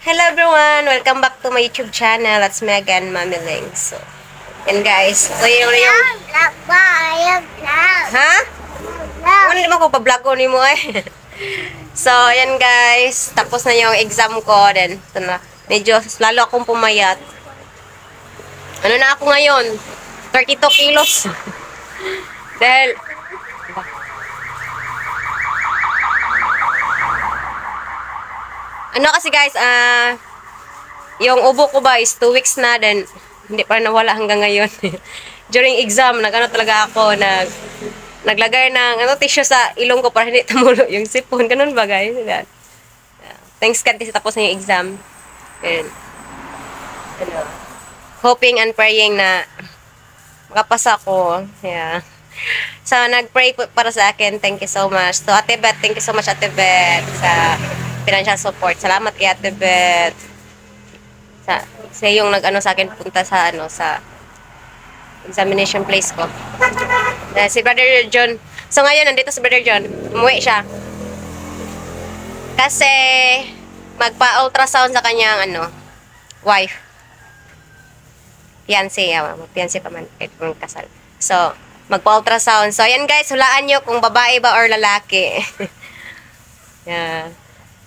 Hello everyone! Welcome back to my YouTube channel. It's Megan Mamiling. So, yan guys. So, yung... Ha? Ano naman ko pa-vlog ko ni mo eh. So, yan guys. Tapos na yung exam ko. Then, ito na. Medyo lalo akong pumayat. Ano na ako ngayon? 32 kilos. Dahil... Ano kasi guys, yung ubo ko ba is 2 weeks na, then hindi pa nawala hanggang ngayon. During exam, talaga ako, naglagay ng tissue sa ilong ko para hindi tumulo yung sipon. Ganun ba guys? Thanks God kasi tapos na yung exam. And, hoping and praying na makapasa ko. Yeah. So, nag-pray para sa akin. Thank you so much. So, Ate Beth, thank you so much Ate Beth sa financial support. Salamat kay Ate Beth. Siya yung nag-ano sa akin punta sa sa examination place ko. Si Brother John. So ngayon nandito si Brother John. Umuwi siya. Kasi magpa-ultrasound sa kanyang wife. Fiancé, fiancé pa man kahit kasal. So magpa-ultrasound. So ayan guys, hulaan nyo kung babae ba or lalaki. Yeah.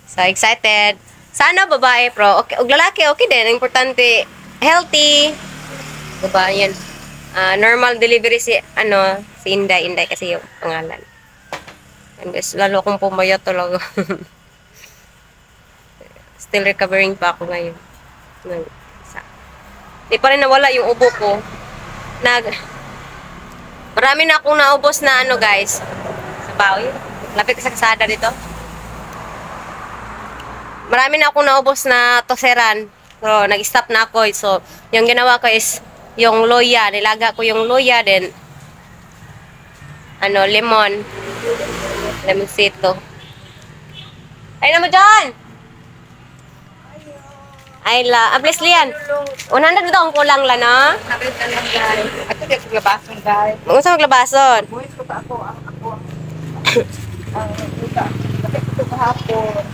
So, excited. Sana babae, pro. Okay, og lalaki, okay din. Importante, healthy. Diba, yan. Normal delivery si Inday. Inday kasi yung pangalan. And guys, lalo akong pumayat talaga. Still recovering pa ako ngayon. Di pa rin nawala yung ubo ko. Marami na akong naubos na guys. Sa bawi. Lapit sa kasada dito. Marami na akong naubos na toseran. So, nag-stop na ako. So, yung ginawa ko is yung loya. Nilaga ko yung loya. Then, lemon. Lemonsito. Ay naman dyan! Ay la. Please, Lian. 100 dito ang kulang la, no? Ato di ako glabason, guys. Mga sa maglabason? Buwis ko pa ako. Bakit ito kahapon?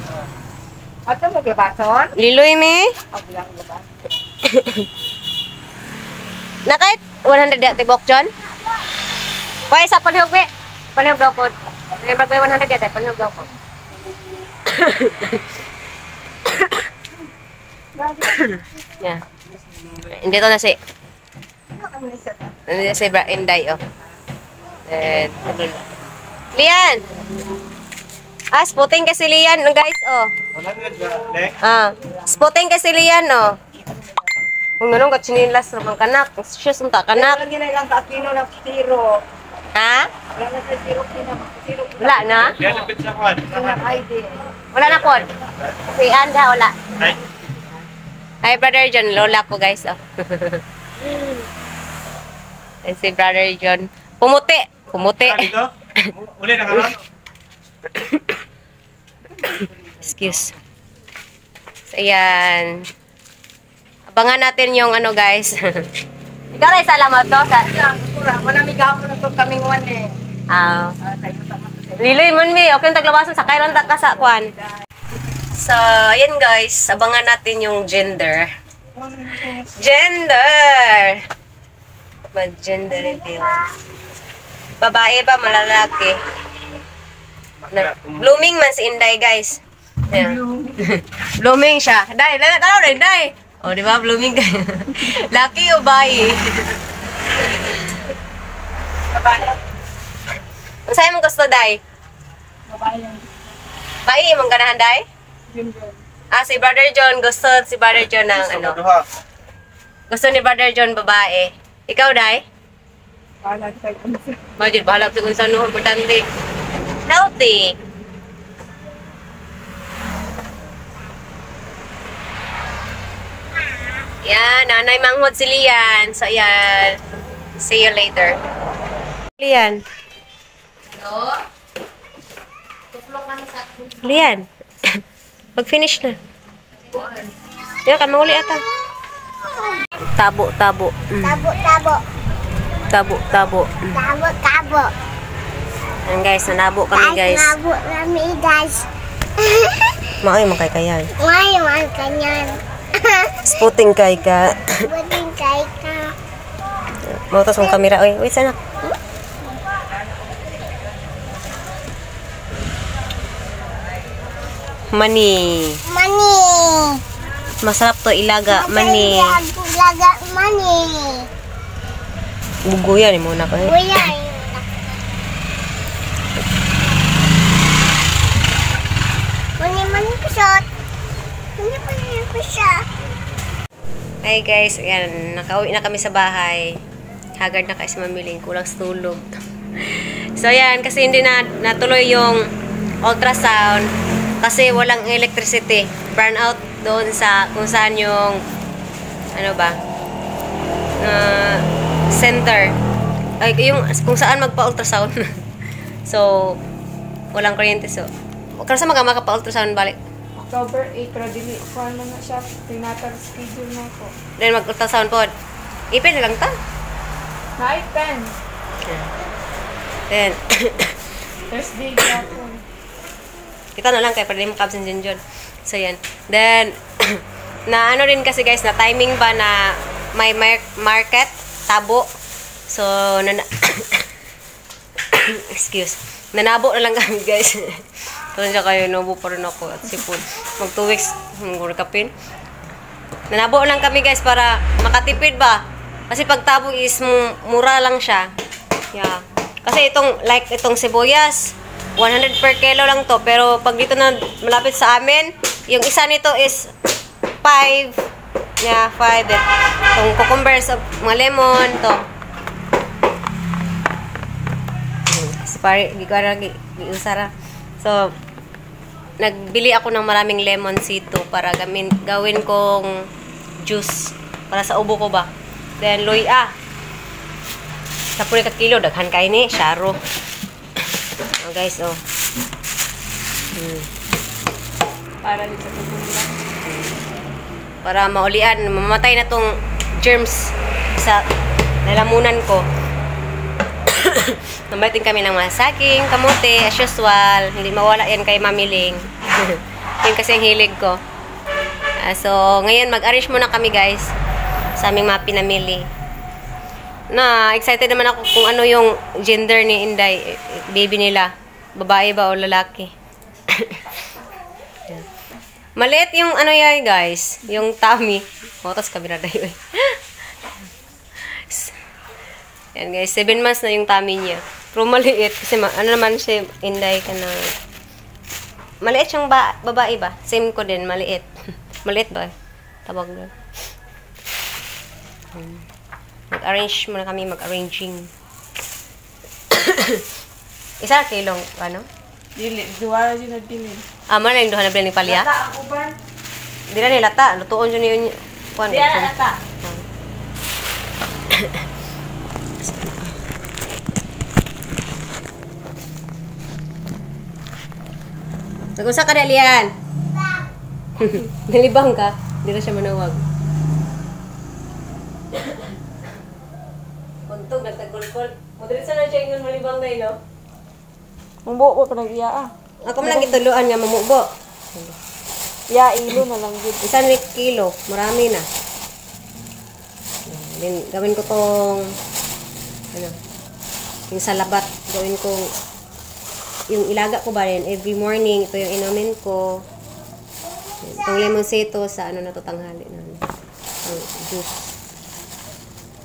Ato maglabason? Liloy, me? Ako lang glabason. Na kahit 100 dati bok, John? Pwede sa panhug, be. Panhug daw po. Remember ko 100 dati, panhug daw po. Yeah. Hindi to na si Inday, oh. Then, Lian! Spotting kasi Lian, guys, oh. Spotting kasi Lian, oh. Kung ganun, katsinilas naman kanak. Shoes unta kanak. Wala na lang ka-kino ng tiro. Ha? Wala na sa tiro. Wala na? Wala na po. Si Anda, wala. Hi, Brother John. Lola ko, guys, oh. And si Brother John. Pumuti. Pumuti. Uli na karon. Excuse. So, ayan. Abangan natin yung guys. Ikaw rin salamat to. Manamig ako na ito kaming one eh. Liloy mo mi. Okay yung taglabasan. Sakay lang ka sa kwan. So, ayan guys. Abangan natin yung gender. Gender! Mag-gender reveal. Babae ba? Malalaki? Blooming man si Inday, guys. Yeah. Blooming siya. Day, tanaw rin, Day. O, di ba? Blooming ka. Lucky o bayi? Babae. Ang sa'yo mong gusto, Day? Babae. Bayi, mong ganahan, Day? Si Brother John. Gusto si Brother John ng Gusto ni Brother John babae. Ikaw, Day? Bahala sa kanisa. Majid, bahala sa kung saan importante. Healthy. Yan, nanay manghod si Lian. So, yan. See you later. Lian. Hello? Lian. Pag-finish na. Yan, kami uli ata. Tabo. Tabo. Tabo. Yan guys, nanabo kami guys. Nabo kami guys. Maay man kay kayan. Ngayon, kanyan. Sputing kay ka. Buting kay ka. Mautas mong kamera. Oy, wait sana. Mani. Mani. Masarap to ilaga. Mani. Laga mani. Buguyan mo na ko. Kuya. Mani kusot. Mani kusot. Hi guys, ayan, nakauwi na kami sa bahay. Haggard na kasi mamiling, kulang sa tulog. So ayan, kasi hindi na natuloy yung ultrasound kasi walang electricity. Burn out doon sa kung saan yung ano ba? Center. Ay, yung kung saan magpa-ultrasound. So walang kuryente, so kasi magpa-ultrasound balik. October 8, pero dili ko ano na siya, tinatal schedule na ko. Then mag-ultrasound po. Ipin na lang ta. Night 10, Then Thursday gapon. kita na lang kay pwede mo kabsin dyan. So yan. Then na ano rin kasi guys, na timing ba na may market, tabo. So excuse. Nanabo na lang kami guys. Doon siya kayo, nubo pa rin ako at sipon. Mag 2 weeks, kapin. Nanabo lang kami guys para makatipid ba. Kasi pag tabo is mura lang siya. Yeah. Kasi itong sibuyas, 100 per kilo lang to. Pero pag dito na malapit sa amin, yung isa nito is 5. Yeah, 5. Itong cucumbers, mga lemon, to. Giusara. So, nagbili ako ng maraming lemon sito para gawin kong juice para sa ubo ko ba. Then, luya. 10 ka kilo, daghan kayo ni, sharo. Oh, guys, oh. Para din sa tutulan. Para maulian, mamatay na tong germs sa nalamunan ko. Namating kami ng mga saging, kamote, as usual. Hindi mawala yan kay Mamiling. Yun kasi ang hilig ko. So, ngayon mag-arrange muna kami guys sa aming mga pinamili. Excited naman ako kung ano yung gender ni Inday, baby nila. Babae ba o lalaki? Maliit yung ano yan guys, yung tummy. Tapos kamera na yun. Yan guys, 7 months na yung tummy niya. Pero maliit. Kasi ano naman siya, Inday ka na. Maliit yung babae ba? Same ko din, maliit. Maliit ba? Tawag doon. Mag-arrange muna kami, mag-arranging. Isa kilong, ano? Dili, duwara din na dili. Ama na yung duha na bilhin ni Palya? Lata ako ba? Di na nilata. Lutuon dyan yun. Di na lata. Nag-usa ka na, Lian? Nalibang ka? Hindi na siya manawag. Kuntog, nagtagulkol. Madalit na siya yung malibang na yun, no? Mumbo ko pa nag-iya ah. Ako man lang ituluan nga mamubo. Ya, ilo na lang yun. Isang kilo. Marami na. Then, gawin ko tong ano, yung salabat. Gawin ko yung ilaga ko ba rin. Every morning, ito yung inumin ko. Itong lemon sito sa ano na to tanghali na. Juice.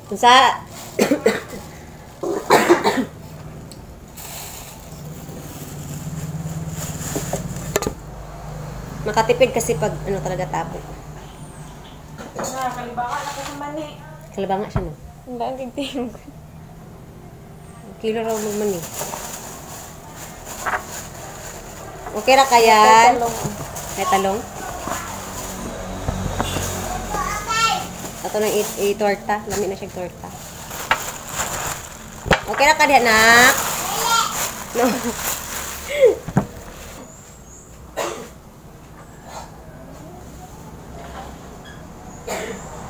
Kung sa makatipid kasi pag ano talaga tapo. Kalibangan ako sa mani. Kalabanga siya no? Hindi ang tigting. Kilo raw mo man eh. Okay ra kaya? May talong? Ito na i-torta. Lami na siya torta. Okay ra ka diha, nak? No.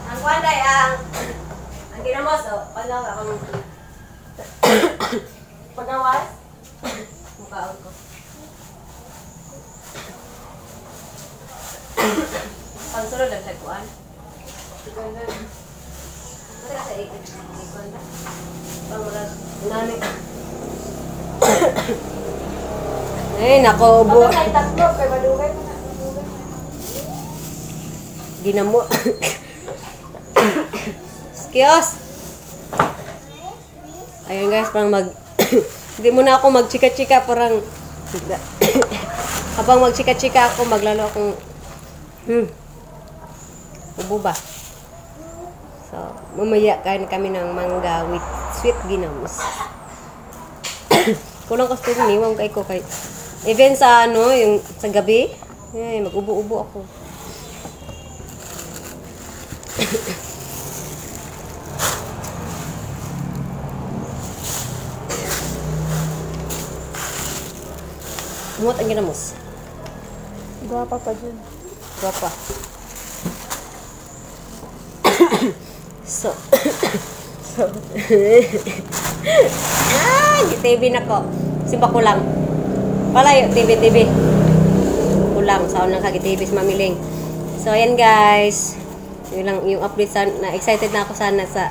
Ang kwanday, ang ginamos, paano ka kung pagawas? Mukhaon ko. Pagsunod lang sa kuan. Mata sa ikot. Pangulag. Nani. Ay, nako, ubo. Ay, tatlo. Kay madugay mo na. Ginamo. Excuse. Ayun guys, parang hindi muna ako magchika-chika, parang habang magchika-chika ako, maglalo akong ubo ba? So, mamaya kain kami ng mangga with sweet ginamos. Kulang kasi niwang kay ko kay even sa ano, yung sa gabi, ay, mag-ubo-ubo ako. Umot ang ginamos. Gwapa pa dyan. Guwapa. So. TV na ko. Simpa ko lang. Palayo, TV. Kulang. Saan lang kagi-TV sa mamiling. So, ayan guys. Yun lang yung update na excited na ako sana sa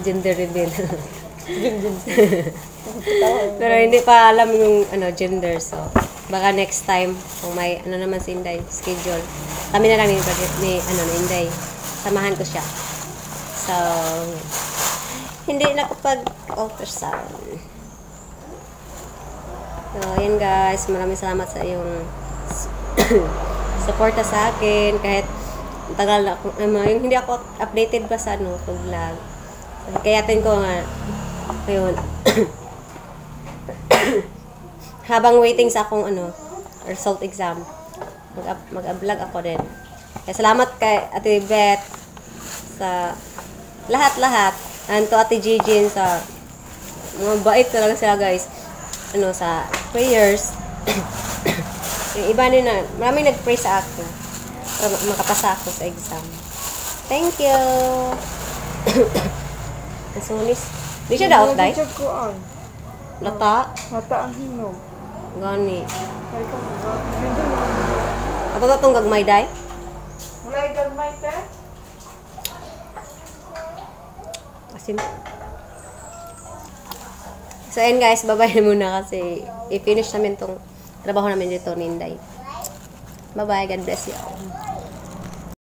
gender reveal. Pero hindi pa alam yung gender. So, baka next time kung may naman si Inday schedule. Kami na lang ni Inday. Samahan ko siya. So, hindi na kapag ultrasound. So, ayan guys. Maraming salamat sa iyong suporta sa akin. Kahit tagal na ako, yung hindi ako updated ba sa pag-vlog. So, kayatin ko nga, ayun. Habang waiting sa akong result exam, mag-vlog ako din. Kaya salamat kay Ate Beth sa lahat-lahat. And to Ate Gigi sa mga bait talaga sila guys. Sa prayers. Yung iba din na, maraming nag-pray sa ako para makapasa ako sa exam. Thank you! Ang sunis. Di siya daot, day? Nag-check ko an. Lata? Mata ang hinog. Gani. Ay, ka mo. Ato itong gagmay, day? Wala yung gagmay, te? Asim. So, ayan guys, bye-bye muna kasi i-finish namin tong trabaho namin dito ni Inday. Bye-bye. God bless you all.